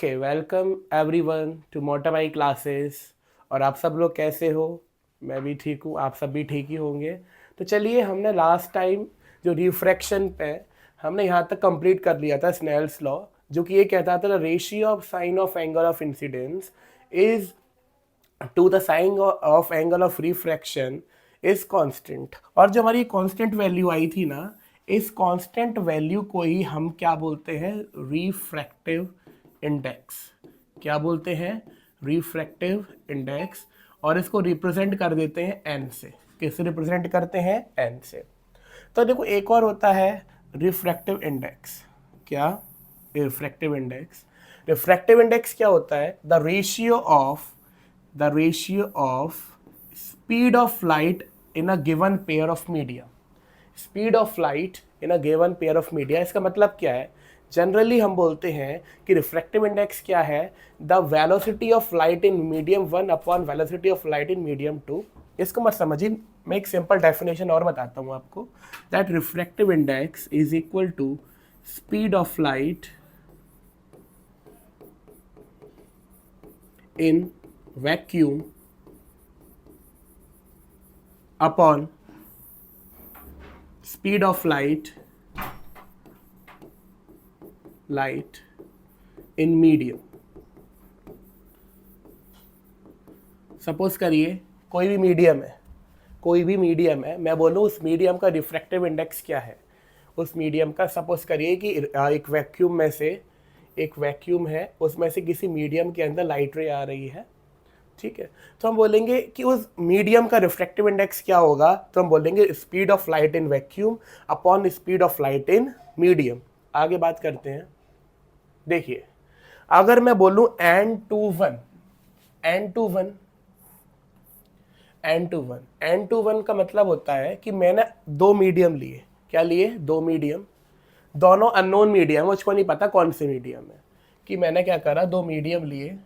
Okay, welcome everyone to मोटा भाई classes. और आप सब लोग कैसे हो? मैं भी ठीक हूँ, आप सब भी ठीक ही होंगे। तो चलिए, हमने लास्ट टाइम जो रिफ्रैक्शन पे हमने यहाँ तक कंप्लीट कर लिया था स्नेल्स लॉ, जो कि ये कहता था the ratio of sine of angle of incidence is to the sine of angle of refraction is constant. और जो हमारी कांस्टेंट वैल्यू आई थी ना, इस कांस्टेंट वैल्यू को ही हम क्या बोलते हैं? Refractive index. क्या बोलते हैं? Refractive index. और इसको रिप्रेजेंट कर देते हैं एन से। किससे रिप्रेजेंट करते हैं? एन से। तो देखो, एक और होता है रिफ्रैक्टिव इंडेक्स। क्या? Refractive index. रिफ्रैक्टिव इंडेक्स क्या होता है? the ratio of speed of light in a given pair of media। Speed of light in a given pair of media. इसका मतलब क्या है? जनरली हम बोलते हैं कि रिफ्रैक्टिव इंडेक्स क्या है? The velocity of light in medium 1 upon velocity of light in medium 2। इसको मत समझिए, मैं एक सिंपल डेफिनेशन और बताता हूँ आपको। That refractive index is equal to speed of light in vacuum upon speed of light in medium। Suppose करिए कोई भी मीडियम है, मैं बोलूँ उस मीडियम का रिफ्रैक्टिव इंडेक्स क्या है। उस मीडियम का सपोज करिए कि एक वैक्यूम है, उसमें से किसी मीडियम के अंदर लाइट रे आ रही है। ठीक है, तो हम बोलेंगे कि उस मीडियम का रिफ्रैक्टिव इंडेक्स क्या होगा? तो हम बोलेंगे speed of light in vacuum upon speed of light in medium. आगे बात करते हैं। देखिए, अगर मैं बोलूं N21 का मतलब होता है कि मैंने दो मीडियम लिए। क्या लिए? दो मीडियम। दोनों अननोन मीडियम, मुझको नहीं पता कौन से मीडियम है। कि मैंने क्या करा, दो मीडियम लिए,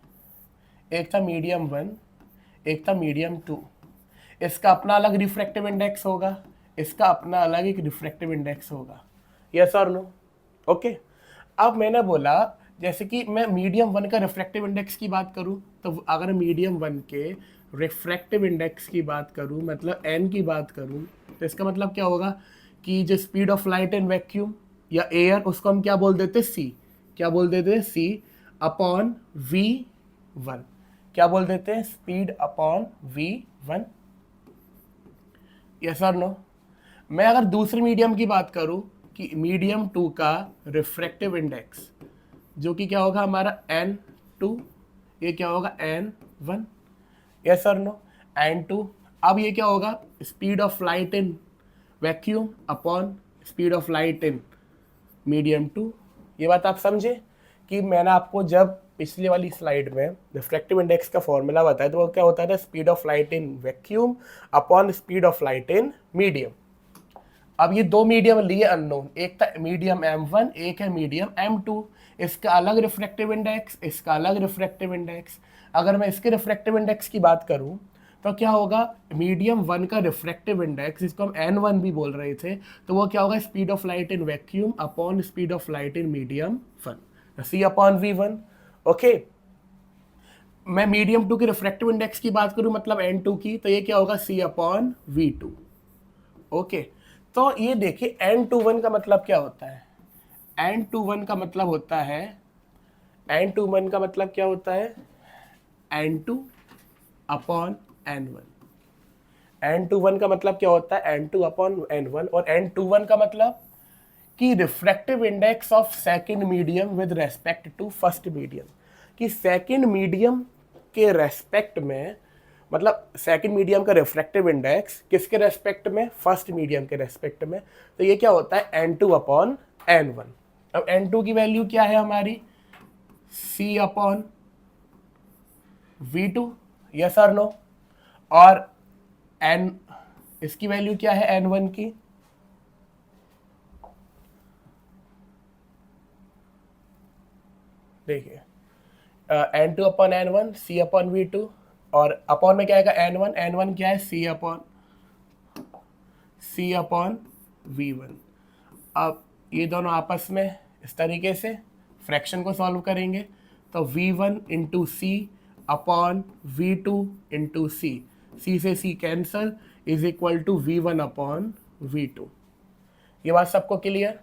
एक था मीडियम 1, एक था मीडियम 2। इसका अपना अलग रिफ्रैक्टिव इंडेक्स होगा, इसका अपना अलग एक रिफ्रैक्टिव इंडेक्स होगा। यस और नो? ओके। अब मैंने बोला, जैसे कि मैं मीडियम 1 का रिफ्रैक्टिव इंडेक्स की बात करूं, तो अगर मीडियम 1 के रिफ्रैक्टिव इंडेक्स की बात करूं, मतलब एन की बात करूं, तो इसका मतलब क्या होगा कि जो speed of light in vacuum या एयर, उसको हम क्या बोल देते? सी। क्या बोल देते? सी अपॉन V1। क्या बोल देते हैं? Speed upon V1। यस और नो? मैं अगर दूसरे मीडियम की बात करूं कि मीडियम 2 का रिफ्रैक्टिव इंडेक्स, जो कि क्या होगा हमारा N2, ये क्या होगा N1। यस और नो? N2। अब ये क्या होगा? Speed of light in vacuum upon speed of light in medium 2। ये बात आप समझे कि मैंने आपको जब पिछले वाली स्लाइड में रिफ्रैक्टिव इंडेक्स का फॉर्मूला बताया, तो वो क्या होता था? Speed of light in vacuum upon speed of light in medium. अब ये दो मीडियम लिए अननोन, एक था मीडियम M1, एक है मीडियम M2। इसका अलग रिफ्रैक्टिव इंडेक्स, इसका अलग रिफ्रैक्टिव इंडेक्स। अगर मैं इसके रिफ्रैक्टिव इंडेक्स की बात करूं, तो क्या होगा? मीडियम 1 का रिफ्रैक्टिव इंडेक्स, जिसको हम N1 भी बोल रहे थे, तो वो क्या होगा? Speed of light in vacuum upon speed of light in medium 1, C upon V1। Okay. मैं मीडियम 2 के रिफ्रैक्टिव इंडेक्स की बात करूं, मतलब N2 की, तो ये क्या होगा? C upon V2। ओके। तो ये देखिए, N21 का मतलब क्या होता है? N21 का मतलब होता है, N21 का मतलब क्या होता है? N2 upon N1। N21 का मतलब क्या होता है? N2 upon N1। और N21 का मतलब कि refractive index of second medium with respect to first medium. कि सेकंड मीडियम के रेस्पेक्ट में, मतलब सेकंड मीडियम का रिफ्रैक्टिव इंडेक्स किसके रेस्पेक्ट में? फर्स्ट मीडियम के रेस्पेक्ट में। तो ये क्या होता है? N2 upon N1। अब N2 की वैल्यू क्या है हमारी? C upon V2। यस और नो? और N, इसकी वैल्यू क्या है N1 की? देखिए, N2 upon N1, C upon V2। और अपॉन में क्या आएगा? N1। N1 क्या है? C upon V1। अब ये दोनों आपस में इस तरीके से फ्रैक्शन को सॉल्व करेंगे, तो V1 into C upon V2 into C, C से C cancel, is equal to V1 upon V2। ये बात सबको क्लियर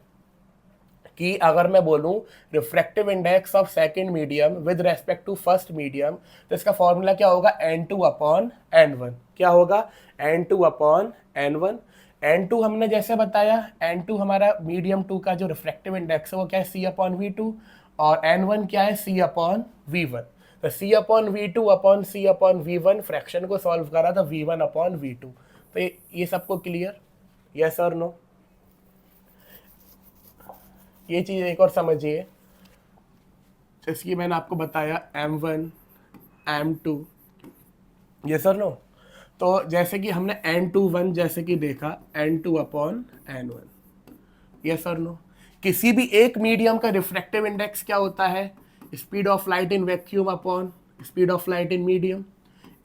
कि अगर मैं बोलूं refractive index of second medium with respect to first medium, तो इसका फॉर्मूला क्या होगा, n2 अपॉन n1। क्या होगा, n2 अपॉन n1। n2 हमने जैसे बताया, n2 हमारा मीडियम 2 का जो रिफ्रैक्टिव इंडेक्स है वो क्या है, c अपॉन V2, और n1 क्या है, c अपॉन V1। तो c upon V2 upon c upon V1, fraction को सॉल्व करा तो V1 अपॉन V2। तो ये सबको क्लियर, यस और नो। ये चीज एक और समझिए, जैसे कि मैंने आपको बताया m1 m2, ये सर नो। तो जैसे कि हमने n21 जैसे कि देखा n2 अपॉन n1, ये सर नो। किसी भी एक मीडियम का रिफ्रैक्टिव इंडेक्स क्या होता है, speed of light in vacuum upon speed of light in medium.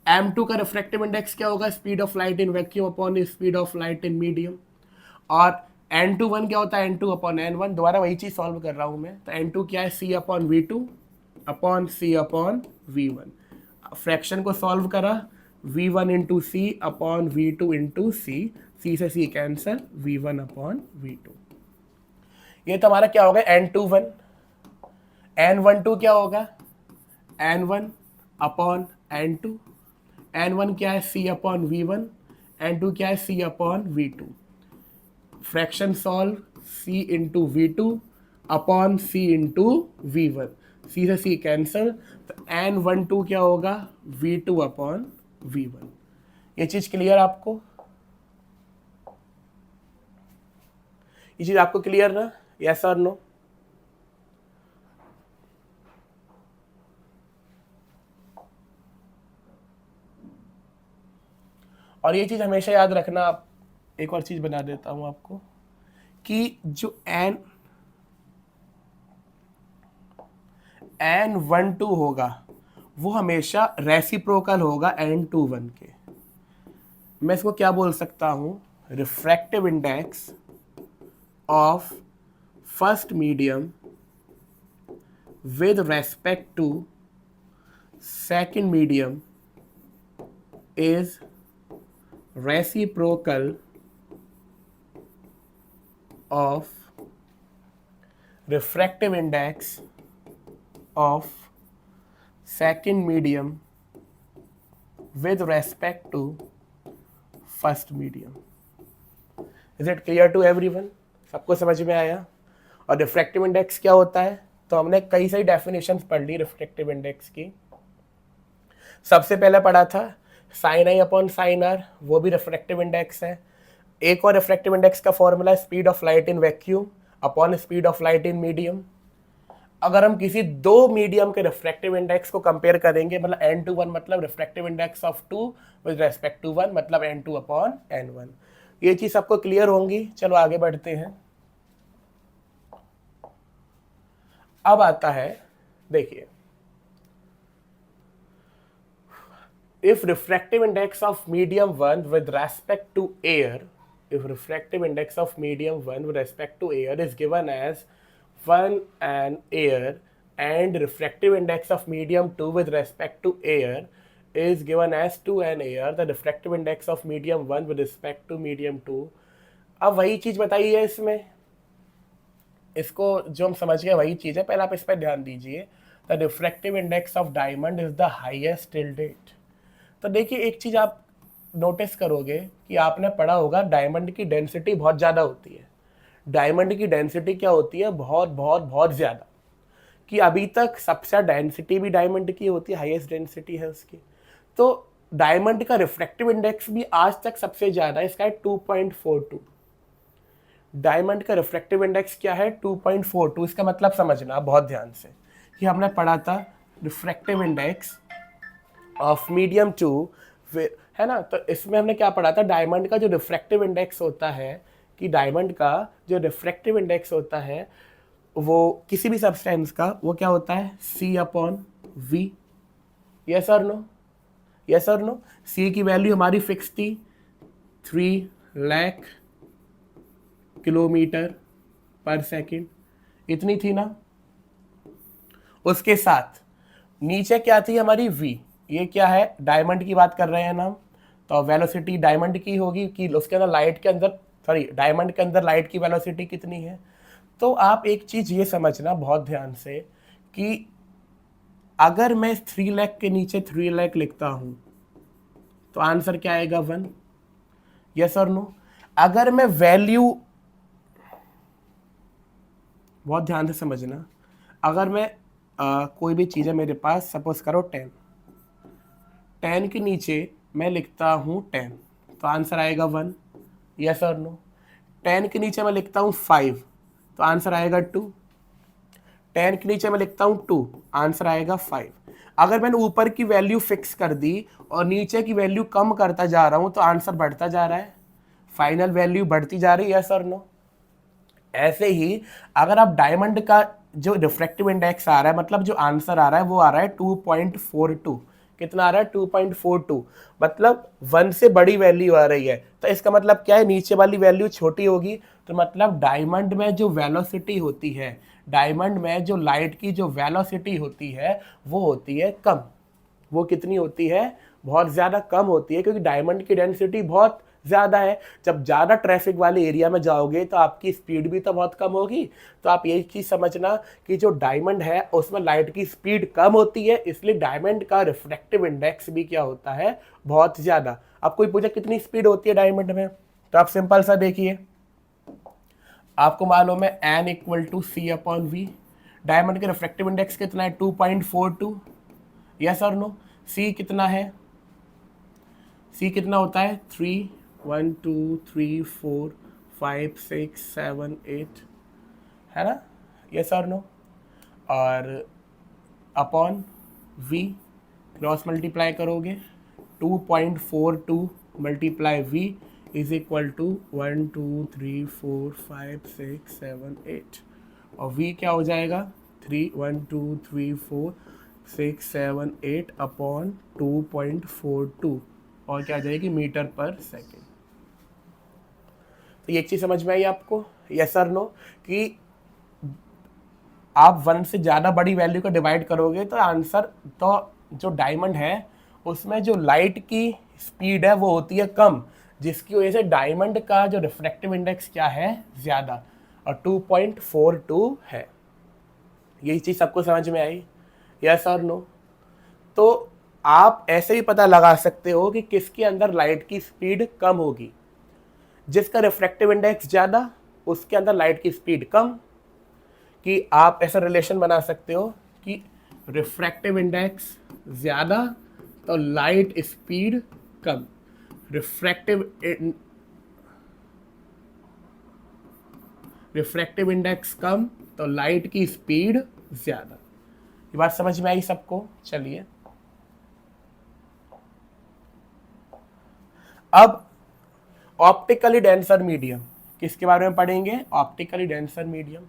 m2 का रिफ्रैक्टिव इंडेक्स क्या होगा, speed of light in vacuum upon speed of light in medium. और n21 क्या होता है, n2 अपॉन n1, दोबारा वही चीज सॉल्व कर रहा हूं मैं। तो n2 क्या है, c upon V2 upon c upon V1। Fraction को सॉल्व करा, V1 into C upon V2 into C, C से C cancel, V1 upon V2। ये तो हमारा क्या होगा, n21। n12 क्या होगा, n1 अपॉन n2। n1 क्या है, c अपॉन V1, n2 क्या है, c upon V2। Fraction solve, c into V2 upon c into V1, c से c कैंसल, तो n12 क्या होगा, V2 अपॉन V1। ये चीज क्लियर आपको, ये चीज आपको क्लियर ना, यस और नो। और ये चीज हमेशा याद रखना, आप एक और चीज बना देता हूं आपको, कि जो n12 होगा वो हमेशा रेसिप्रोकल होगा n21 के। मैं इसको क्या बोल सकता हूं, refractive index of first medium with respect to second medium is reciprocal of refractive index of second medium with respect to first medium. Is it clear to everyone? सबको समझ में आया? और रिफ्रैक्टिव इंडेक्स क्या होता है, तो हमने कई सारी डेफिनेशंस पढ़ ली रिफ्रैक्टिव इंडेक्स की। सबसे पहले पढ़ा था sine I upon sine R, वो भी रिफ्रैक्टिव इंडेक्स है। एक और रिफ्रैक्टिव इंडेक्स का फॉर्मूला है speed of light in vacuum upon speed of light in medium. अगर हम किसी दो मीडियम के रिफ्रैक्टिव इंडेक्स को कंपेयर करेंगे, मतलब n21 मतलब refractive index of 2 with respect to 1, मतलब n2 अपॉन n1। ये चीज सबको क्लियर होंगी। चलो आगे बढ़ते हैं। अब आता है, देखिए, if refractive index of medium 1 with respect to air, if refractive index of medium 1 with respect to air is given as 1 and air, and refractive index of medium 2 with respect to air is given as 2 and air, the refractive index of medium 1 with respect to medium 2। अब वही चीज बताई है इसमें, इसको जो हम समझ गए वही चीज है, पहले आप इस पर ध्यान दीजिए। The refractive index of diamond is the highest till date. तो देखिए एक चीज आप नोटिस करोगे कि आपने पढ़ा होगा डायमंड की डेंसिटी बहुत ज्यादा होती है। डायमंड की डेंसिटी क्या होती है, बहुत बहुत बहुत ज्यादा, कि अभी तक सबसे डेंसिटी भी डायमंड की होती है, हाईएस्ट डेंसिटी है उसकी। तो डायमंड का रिफ्रैक्टिव इंडेक्स भी आज तक सबसे ज्यादा है, इसका है 2.42। डायमंड का रिफ्रैक्टिव इंडेक्स क्या है, 2.42। इसका मतलब समझना बहुत ध्यान से, कि हमने पढ़ा था रिफ्रैक्टिव इंडेक्स ऑफ मीडियम 2, है ना। तो इसमें हमने क्या पढ़ा था, डायमंड का जो रिफ्रैक्टिव इंडेक्स होता है, कि डायमंड का जो रिफ्रैक्टिव इंडेक्स होता है वो किसी भी सब्सटेंस का, वो क्या होता है, C अपॉन V। यस और नो, यस और नो। C की वैल्यू हमारी फिक्स थी 3 लाख किलोमीटर पर सेकंड, इतनी थी ना। उसके साथ नीचे क्या थी हमारी v, ये क्या है, डायमंड की बात कर रहे हैं ना हम, तो वेलोसिटी डायमंड की होगी कि उसके अंदर लाइट के अंदर, सॉरी डायमंड के अंदर लाइट की वेलोसिटी कितनी है। तो आप एक चीज ये समझना बहुत ध्यान से कि अगर मैं 3 लाख के नीचे 3 लाख लिखता हूं तो आंसर क्या आएगा 1, यस और नो। अगर मैं वैल्यू, बहुत ध्यान से समझना, अगर मैं कोई भी चीज़ है मेरे पास, सपोज करो 10, 10 के नीचे मैं लिखता हूँ 10 तो आंसर आएगा 1, यस और नो। 10 के नीचे मैं लिखता हूँ 5 तो आंसर आएगा 2। 10 के नीचे मैं लिखता हूँ 2, आंसर आएगा 5। अगर मैंने ऊपर की वैल्यू फिक्स कर दी और नीचे की वैल्यू कम करता जा रहा हूँ तो आंसर बढ़ता जा रहा है, फाइनल वैल्यू बढ़ती जा रही है, यस और नो। ऐसे ही अगर आप डायमंड का जो रिफ्रैक्टिव इंडेक्स आ रहा है, मतलब जो आंसर आ रहा है वो आ रहा है 2.42, कितना आ रहा है 2.42, मतलब 1 से बड़ी वैल्यू आ रही है, तो इसका मतलब क्या है, नीचे वाली वैल्यू छोटी होगी, तो मतलब डायमंड में जो वेलोसिटी होती है, डायमंड में जो लाइट की जो वेलोसिटी होती है वो होती है कम। वो कितनी होती है, बहुत ज़्यादा कम होती है, क्योंकि डायमंड की डेंसिटी बहुत ज़्यादा है। जब ज़्यादा ट्रैफिक वाले एरिया में जाओगे तो आपकी स्पीड भी तो बहुत कम होगी। तो आप ये चीज़ समझना कि जो डायमंड है उसमें लाइट की स्पीड कम होती है, इसलिए डायमंड का रिफ्रैक्टिव इंडेक्स भी क्या होता है, बहुत ज़्यादा। अब कोई पूछे कितनी स्पीड होती है डायमंड में, तो आप सिंपल सा देखिए, आपको मालूम है N equal to C upon V. Diamond का रिफ्रैक्टिव इंडेक्स कितना है 2.42, यस और नो। सी कितना है, सी कितना होता है 3, 1 2 3 4 5 6 7 8, है ना, यस और नो। और अपॉन वी, क्रॉस मल्टीप्लाई करोगे 2.42 multiply V is equal to 1 2 3 4 5 6 7 8, और v क्या हो जाएगा 3 1 2 3 4 6 7 8 अपॉन 2.42, और क्या आ जाएगी मीटर पर सेकेंड। तो ये चीज़ समझ में आई आपको, यस और नो, कि आप 1 से ज़्यादा बड़ी वैल्यू को डिवाइड करोगे तो आंसर, तो जो डायमंड है उसमें जो लाइट की स्पीड है वो होती है कम, जिसकी वजह से डायमंड का जो रिफ्रैक्टिव इंडेक्स क्या है, ज़्यादा, और 2.42 है। यही चीज़ सबको समझ में आई, यस और नो। तो आप ऐसे ही पता लगा सकते हो कि किसके अंदर लाइट की स्पीड कम होगी, जिसका रिफ्रैक्टिव इंडेक्स ज़्यादा उसके अंदर लाइट की स्पीड कम। कि आप ऐसा रिलेशन बना सकते हो कि रिफ्रैक्टिव इंडेक्स ज़्यादा तो लाइट स्पीड कम, रिफ्रैक्टिव इंडेक्स कम तो लाइट की स्पीड ज़्यादा। ये बात समझ में आई सबको, चलिए अब ऑप्टिकली डेंसर मीडियम, किसके बारे में पढ़ेंगे, ऑप्टिकली डेंसर मीडियम।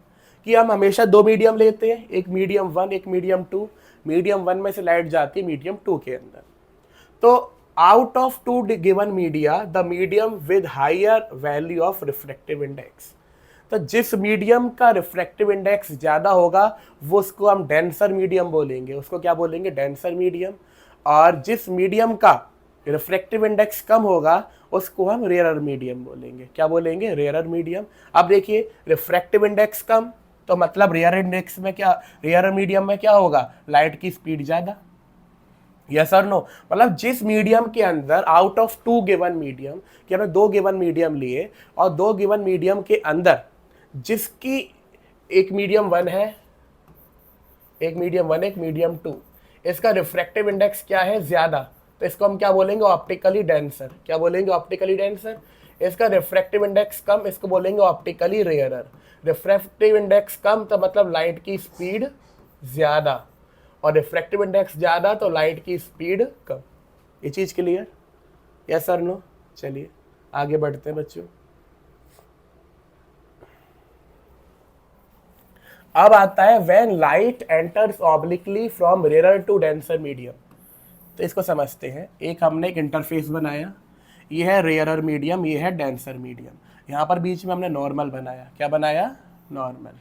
कि हम हमेशा दो मीडियम लेते हैं, एक मीडियम 1 एक मीडियम 2, मीडियम 1 में से लाइट जाती है मीडियम 2 के अंदर। तो out of 2 given media the medium with higher value of refractive index, तो जिस मीडियम का रिफ्रैक्टिव इंडेक्स ज़्यादा होगा वो उसको हम डेंसर मीडियम बोलेंगे, उसको क्या बोलेंगे, डेंसर मीडियम। और जिस मीडियम का रिफ्रैक्टिव इंडेक्स कम होगा उसको हम रेयरर मीडियम बोलेंगे, क्या बोलेंगे, रेयरर मीडियम। अब देखिए रिफ्रैक्टिव इंडेक्स कम तो मतलब रेयर इंडेक्स में क्या, रेयर मीडियम में क्या होगा, लाइट की स्पीड ज़्यादा, यस और नो। मतलब जिस मीडियम के अंदर आउट ऑफ 2 गिवन मीडियम, कि हमने 2 गिवन मीडियम लिए और 2 गिवन मीडियम के अंदर जिसकी एक मीडियम 1 है, एक मीडियम 1 एक मीडियम 2, इसका रिफ्रैक्टिव इंडेक्स क्या है, ज्यादा, तो इसको हम क्या बोलेंगे, ऑप्टिकली डेंसर, क्या बोलेंगे, ऑप्टिकली डेंसर। इसका रिफ्रैक्टिव इंडेक्स कम, इसको बोलेंगे ऑप्टिकली रेयरर। रिफ्रैक्टिव इंडेक्स कम तो मतलब लाइट की स्पीड ज्यादा, और रिफ्रैक्टिव इंडेक्स ज़्यादा तो लाइट की स्पीड कम। ये चीज़ क्लियर, यस सर नो। चलिए आगे बढ़ते हैं बच्चों। अब आता है when light enters obliquely from rare to denser medium. तो इसको समझते हैं, एक हमने एक इंटरफेस बनाया, ये है रेयरर मीडियम, ये है डेंसर मीडियम। यहाँ पर बीच में हमने नॉर्मल बनाया, क्या बनाया, नॉर्मल।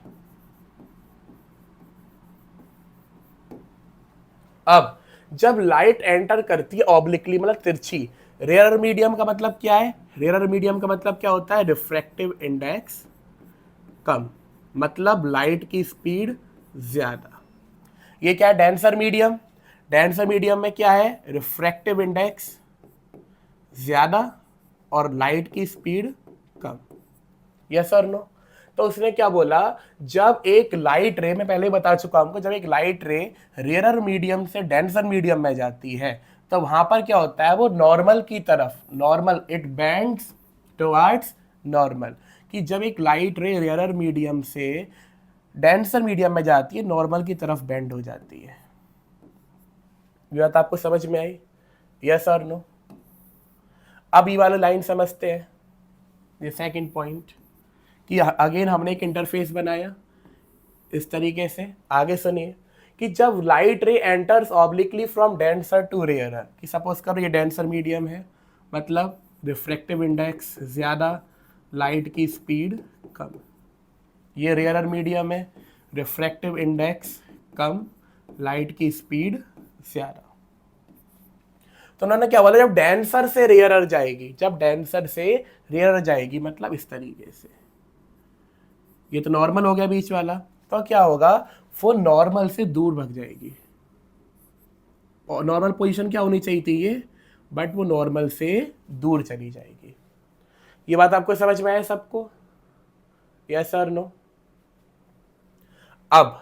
अब जब लाइट एंटर करती है ऑब्लिकली मतलब तिरछी, रेयर मीडियम का मतलब क्या है? रेयर मीडियम का मतलब क्या होता है? रिफ्रैक्टिव इंडेक्स कम, मतलब लाइट की स्पीड ज्यादा। ये क्या है? Denser medium. डेंसर मीडियम में क्या है? रिफ्रैक्टिव इंडेक्स ज्यादा और लाइट की स्पीड कम। यस और नो? तो उसने क्या बोला, जब एक लाइट रे, मैं पहले ही बता चुका हूं, जब एक लाइट रे रेयर मीडियम से डेंसर मीडियम में जाती है तो वहां पर क्या होता है? वो नॉर्मल की तरफ, normal, it bends towards normal, कि जब एक लाइट रे रेयर मीडियम से डेंसर मीडियम में जाती है नॉर्मल की तरफ बेंड हो जाती है। ये बात आपको समझ में आई? यस और नो? अब ये वाला लाइन समझते हैं, ये सेकंड पॉइंट, कि अगेन हमने एक इंटरफेस बनाया इस तरीके से। आगे सुनिए कि जब light ray enters obliquely from denser to rarer, कि सपोज करो ये डेंसर मीडियम है, मतलब रिफ्रैक्टिव इंडेक्स ज़्यादा, लाइट की स्पीड कम। ये रेयरर मीडियम है, रिफ्रैक्टिव इंडेक्स कम, लाइट की स्पीड ज़्यादा। तो उन्होंने क्या बोला, जब डेंसर से रेयरर जाएगी, जब डेंसर से रेयरर जाएगी मतलब इस तरीके से, ये तो नॉर्मल हो गया बीच वाला, तो क्या होगा? वो नॉर्मल से दूर भाग जाएगी। और नॉर्मल पोजीशन क्या होनी चाहिए थी ये, बट वो नॉर्मल से दूर चली जाएगी। ये बात आपको समझ में आया सबको? यस और नो? अब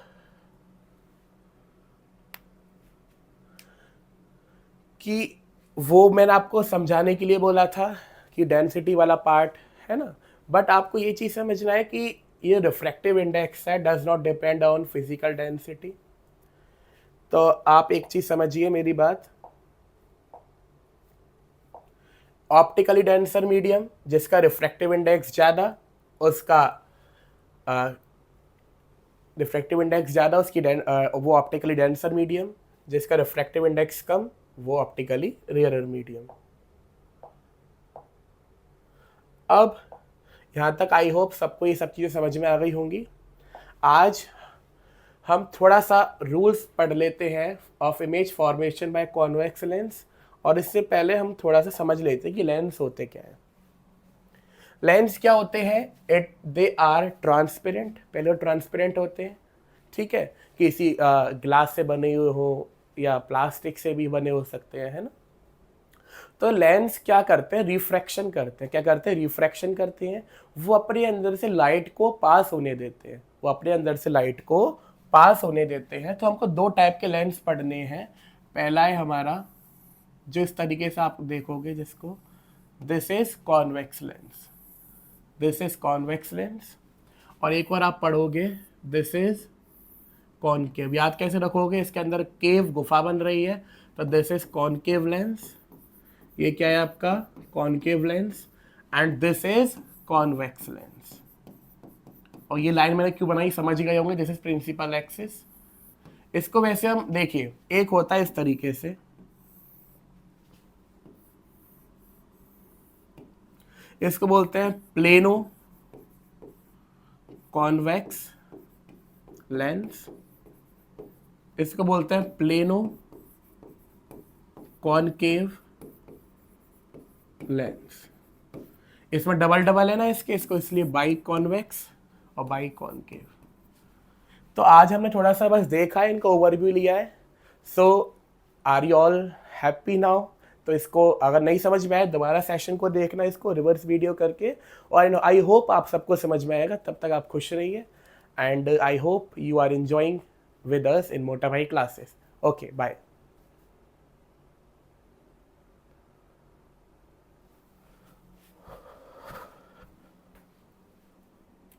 कि वो मैंने आपको समझाने के लिए बोला था कि डेंसिटी वाला पार्ट है ना, बट आपको ये चीज समझना है कि ये रिफ्रैक्टिव इंडेक्स है, does not depend on physical density. तो आप एक चीज समझिए मेरी बात, ऑप्टिकली डेंसर मीडियम जिसका रिफ्रैक्टिव इंडेक्स ज़्यादा, उसका रिफ्रैक्टिव इंडेक्स ज़्यादा, उसकी वो ऑप्टिकली डेंसर मीडियम, जिसका रिफ्रैक्टिव इंडेक्स कम, वो ऑप्टिकली रेयरर मीडियम। अब यहाँ तक आई होप सबको ये सब चीज़ें समझ में आ गई होंगी। आज हम थोड़ा सा रूल्स पढ़ लेते हैं of image formation by convex lens, और इससे पहले हम थोड़ा सा समझ लेते हैं कि लेंस होते क्या है। लेंस क्या होते हैं? दे आर ट्रांसपेरेंट, पहले वो ट्रांसपेरेंट होते हैं, ठीक है, किसी ग्लास से बने हुए हो या प्लास्टिक से भी बने हो सकते हैं, है ना। तो लेंस क्या करते हैं? रिफ्रैक्शन करते हैं। क्या करते हैं? रिफ्रैक्शन करते हैं। वो अपने अंदर से लाइट को पास होने देते हैं, वो अपने अंदर से लाइट को पास होने देते हैं। तो हमको दो टाइप के लेंस पढ़ने हैं। पहला है हमारा, जो इस तरीके से आप देखोगे, जिसको this is convex lens, this is convex lens. और एक बार आप पढ़ोगे दिस इज कॉनकेव। याद कैसे रखोगे? इसके अंदर केव, गुफा बन रही है, तो दिस इज कॉनकेव लेंस। ये क्या है आपका? Concave lens. And this is convex lens. और ये लाइन मैंने क्यों बनाई समझ गए होंगे, दिस इज प्रिंसिपल एक्सिस। इसको वैसे हम देखिए, एक होता है इस तरीके से, इसको बोलते हैं प्लेनो कॉन्वेक्स लेंस, इसको बोलते हैं प्लेनो कॉनकेव लेंस। इसमें डबल डबल है ना इसके, इसको इसलिए बाई कॉन्वेक्स और बाई कॉनकेव। तो आज हमने थोड़ा सा बस देखा है, इनका ओवरव्यू लिया है। So are you all happy now? तो इसको अगर नहीं समझ में आए दोबारा सेशन को देखना, इसको रिवर्स वीडियो करके, और आई होप आप सबको समझ में आएगा। तब तक आप खुश रहिए, and I hope you are enjoying with us in Motor Bhai classes. Okay, bye.